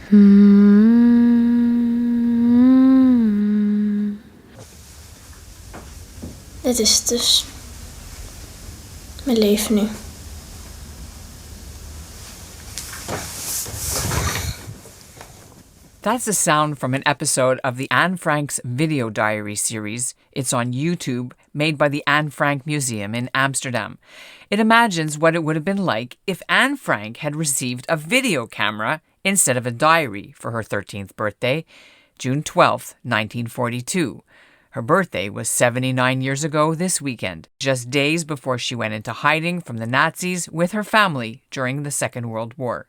Dit is het dus. Mijn leven nu. That's a sound from an episode of the Anne Frank's video diary series. It's on YouTube, made by the Anne Frank Museum in Amsterdam. It imagines what it would have been like if Anne Frank had received a video camera instead of a diary for her 13th birthday, June 12th, 1942. Her birthday was 79 years ago this weekend, just days before she went into hiding from the Nazis with her family during the Second World War.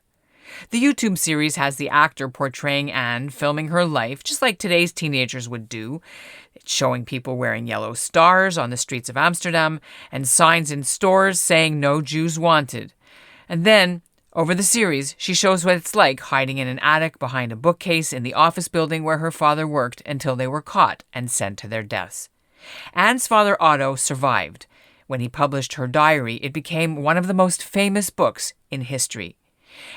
The YouTube series has the actor portraying Anne filming her life just like today's teenagers would do. It's showing people wearing yellow stars on the streets of Amsterdam and signs in stores saying no Jews wanted. And then, over the series, she shows what it's like hiding in an attic behind a bookcase in the office building where her father worked until they were caught and sent to their deaths. Anne's father, Otto, survived. When he published her diary, it became one of the most famous books in history.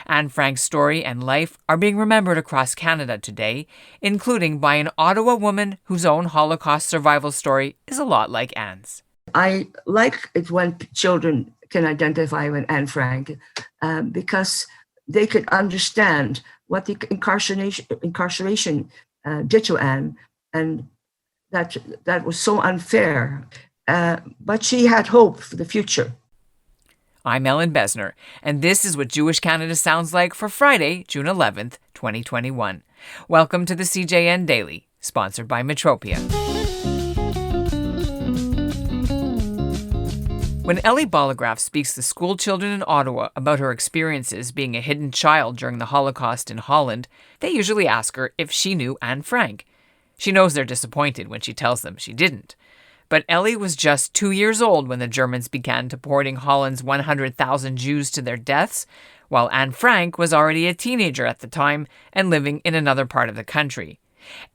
Anne Frank's story and life are being remembered across Canada today, including by an Ottawa woman whose own Holocaust survival story is a lot like Anne's. I like it when children can identify with Anne Frank because they could understand what the incarceration did to Anne, and that was so unfair. But she had hope for the future. I'm Ellen Besner, and this is what Jewish Canada sounds like for Friday, June 11th, 2021. Welcome to the CJN Daily, sponsored by Metropia. When Elly Bollegraaf speaks to school children in Ottawa about her experiences being a hidden child during the Holocaust in Holland, they usually ask her if she knew Anne Frank. She knows they're disappointed when she tells them she didn't. But Elly was just 2 years old when the Germans began deporting Holland's 100,000 Jews to their deaths, while Anne Frank was already a teenager at the time and living in another part of the country.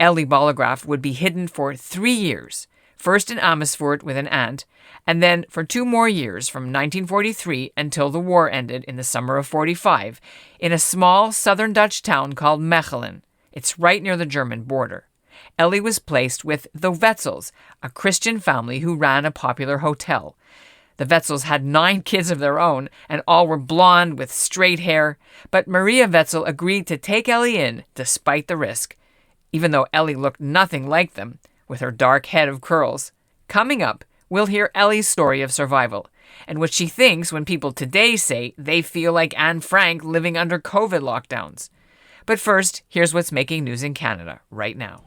Elly Bollegraaf would be hidden for 3 years, first in Amersfoort with an aunt, and then for 2 more years from 1943 until the war ended in the summer of 45, in a small southern Dutch town called Mechelen. It's right near the German border. Elly was placed with the Wetzels, a Christian family who ran a popular hotel. The Wetzels had 9 kids of their own, and all were blonde with straight hair, but Maria Wetzel agreed to take Elly in despite the risk, even though Elly looked nothing like them, with her dark head of curls. Coming up, we'll hear Elly's story of survival, and what she thinks when people today say they feel like Anne Frank living under COVID lockdowns. But first, here's what's making news in Canada right now.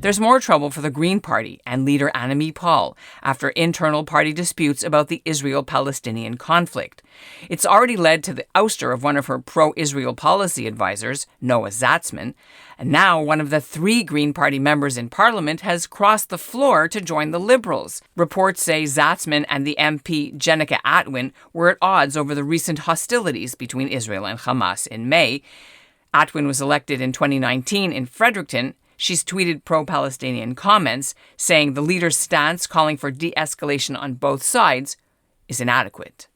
There's more trouble for the Green Party and leader Annamie Paul after internal party disputes about the Israel-Palestinian conflict. It's already led to the ouster of one of her pro-Israel policy advisors, Noah Zatzman, and now one of the 3 Green Party members in Parliament has crossed the floor to join the Liberals. Reports say Zatzman and the MP Jenica Atwin were at odds over the recent hostilities between Israel and Hamas in May. Atwin was elected in 2019 in Fredericton. She's tweeted pro-Palestinian comments, saying the leader's stance calling for de-escalation on both sides is inadequate.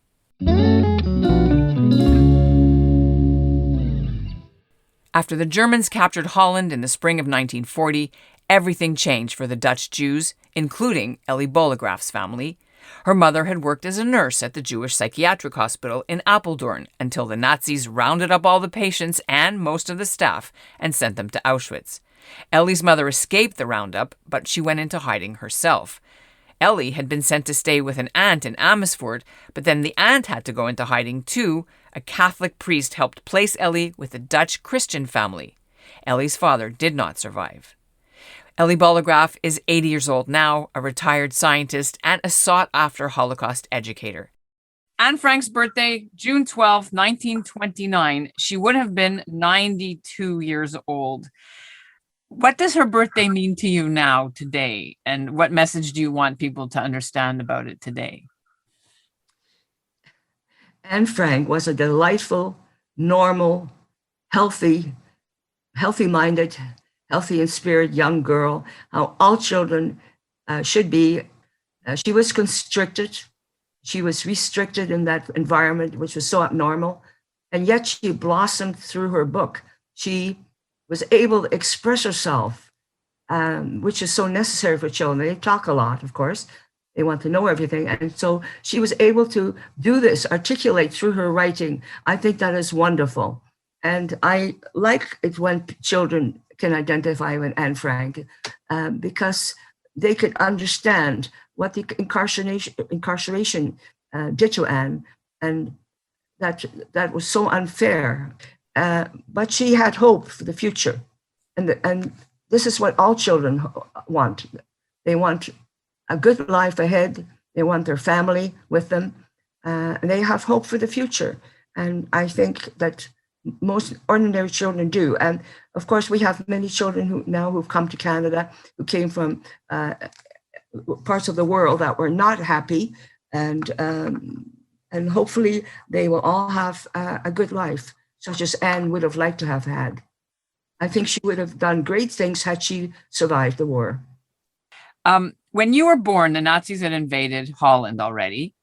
After the Germans captured Holland in the spring of 1940, everything changed for the Dutch Jews, including Elly Bollegraaf's family. Her mother had worked as a nurse at the Jewish psychiatric hospital in Apeldoorn until the Nazis rounded up all the patients and most of the staff and sent them to Auschwitz. Elly's mother escaped the roundup, but she went into hiding herself. Elly had been sent to stay with an aunt in Amersfoort, but then the aunt had to go into hiding too. A Catholic priest helped place Elly with a Dutch Christian family. Elly's father did not survive. Elly Bollegraaf is 80 years old now, a retired scientist and a sought-after Holocaust educator. Anne Frank's birthday, June 12, 1929. She would have been 92 years old. What does her birthday mean to you now, today? And what message do you want people to understand about it today? Anne Frank was a delightful, normal, healthy-minded, healthy in spirit young girl, how all children should be. She was constricted. She was restricted in that environment, which was so abnormal. and yet she blossomed through her book. She was able to express herself, which is so necessary for children. They talk a lot, of course. They want to know everything. And so she was able to do this, articulate through her writing. I think that is wonderful. And I like it when children can identify with Anne Frank because they could understand what the incarceration did to Anne, and that was so unfair. But she had hope for the future. And this is what all children want. They want a good life ahead. They want their family with them. And they have hope for the future. And I think that most ordinary children do. And of course, we have many children who've come to Canada, who came from parts of the world that were not happy. And hopefully they will all have a good life, such as Anne would have liked to have had. I think she would have done great things had she survived the war. When you were born, the Nazis had invaded Holland already,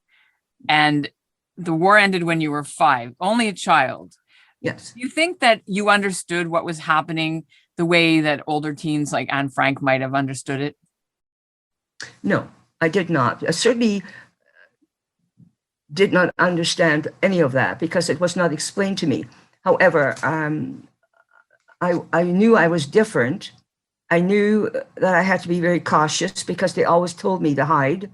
and the war ended when you were 5, only a child. Yes. Do you think that you understood what was happening the way that older teens like Anne Frank might have understood it? No, I did not. I certainly did not understand any of that because it was not explained to me. However, I knew I was different. I knew that I had to be very cautious because they always told me to hide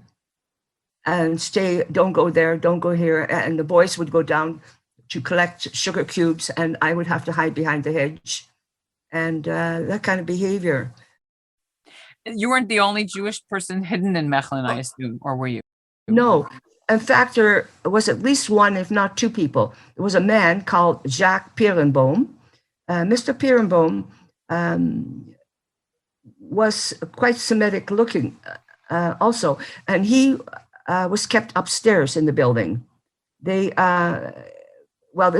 and stay, don't go there, don't go here. And the boys would go down to collect sugar cubes and I would have to hide behind the hedge and that kind of behavior. You weren't the only Jewish person hidden in Mechelen, I assume, or were you? No. In fact, there was at least one, if not 2 people. There was a man called Jacques Peerenboom. Mr. Peerenboom was quite Semitic looking also, and he was kept upstairs in the building. This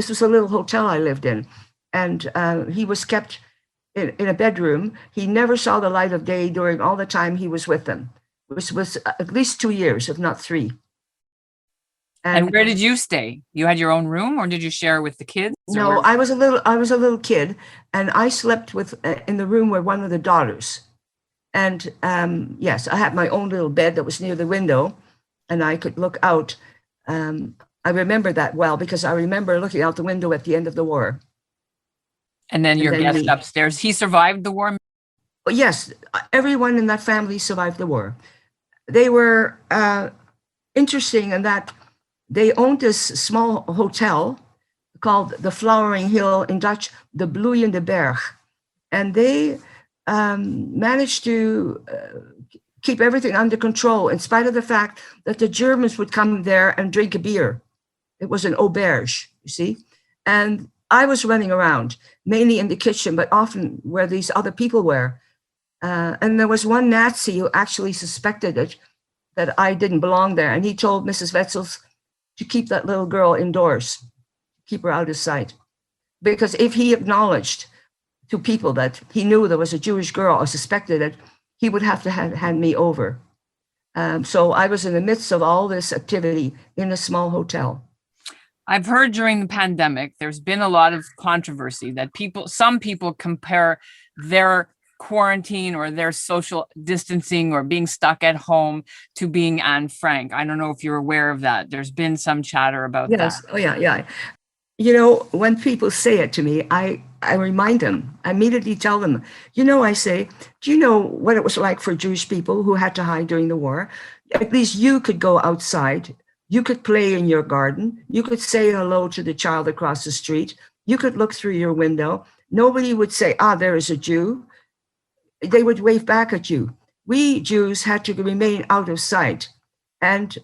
was a little hotel I lived in, and he was kept in a bedroom. He never saw the light of day during all the time he was with them, which was at least 2 years, if not 3. And where did you stay? You had your own room, or did you share with the kids? No, I was a little kid, and I slept in the room with one of the daughters. And yes, I had my own little bed that was near the window, and I could look out. I remember that well because I remember looking out the window at the end of the war. And then your guest upstairs, he survived the war? Yes, everyone in that family survived the war. They were interesting in that they owned this small hotel called the Flowering Hill, in Dutch, the Bloeiende Berg. And they managed to keep everything under control in spite of the fact that the Germans would come there and drink a beer. It was an auberge, you see. And I was running around, mainly in the kitchen, but often where these other people were. And there was one Nazi who actually suspected it, that I didn't belong there. And he told Mrs. Wetzels to keep that little girl indoors, keep her out of sight. Because if he acknowledged to people that he knew there was a Jewish girl or suspected it, he would have to hand me over. So I was in the midst of all this activity in a small hotel. I've heard during the pandemic, there's been a lot of controversy that some people compare their quarantine or their social distancing or being stuck at home to being Anne Frank. I don't know if you're aware of that. There's been some chatter about that. Yes. Oh, yeah. You know, when people say it to me, I remind them, I immediately tell them, I say, do you know what it was like for Jewish people who had to hide during the war? At least you could go outside. You could play in your garden. You could say hello to the child across the street. You could look through your window. Nobody would say, there is a Jew. They would wave back at you. We Jews had to remain out of sight. And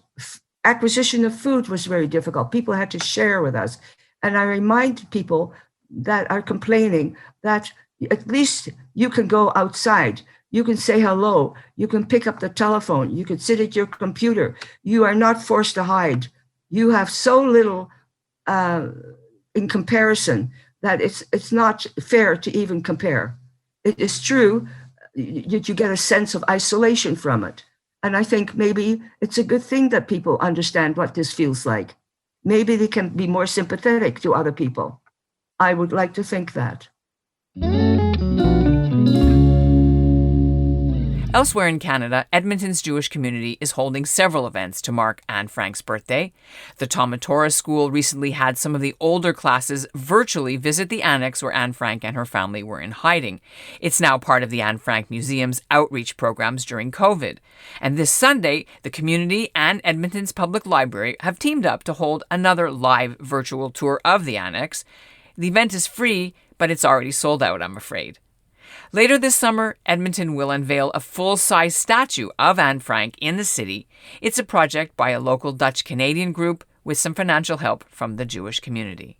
acquisition of food was very difficult. People had to share with us. And I remind people that are complaining that at least you can go outside. You can say hello. You can pick up the telephone. You can sit at your computer. You are not forced to hide. You have so little in comparison that it's not fair to even compare. It is true that you get a sense of isolation from it. And I think maybe it's a good thing that people understand what this feels like. maybe they can be more sympathetic to other people. I would like to think that. Elsewhere in Canada, Edmonton's Jewish community is holding several events to mark Anne Frank's birthday. The Talmud Torah School recently had some of the older classes virtually visit the annex where Anne Frank and her family were in hiding. It's now part of the Anne Frank Museum's outreach programs during COVID. And this Sunday, the community and Edmonton's Public Library have teamed up to hold another live virtual tour of the annex. The event is free, but it's already sold out, I'm afraid. Later this summer, Edmonton will unveil a full-size statue of Anne Frank in the city. It's a project by a local Dutch-Canadian group with some financial help from the Jewish community.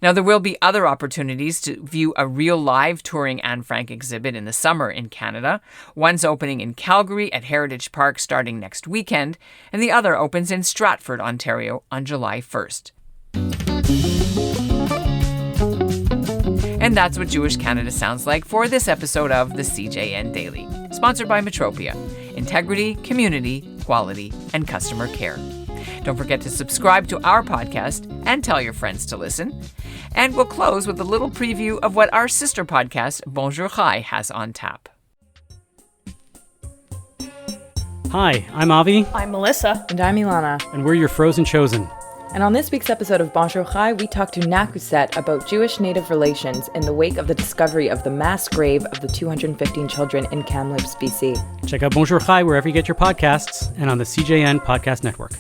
Now, there will be other opportunities to view a real live touring Anne Frank exhibit in the summer in Canada. One's opening in Calgary at Heritage Park starting next weekend, and the other opens in Stratford, Ontario on July 1st. And that's what Jewish Canada sounds like for this episode of the CJN Daily, sponsored by Metropia. Integrity, community, quality, and customer care. Don't forget to subscribe to our podcast and tell your friends to listen. And we'll close with a little preview of what our sister podcast, Bonjour Chai, has on tap. Hi, I'm Avi. I'm Melissa. And I'm Ilana. And we're your Frozen Chosen. And on this week's episode of Bonjour Chai, we talk to Nakuset about Jewish-Native relations in the wake of the discovery of the mass grave of the 215 children in Kamloops, BC. Check out Bonjour Chai wherever you get your podcasts and on the CJN Podcast Network.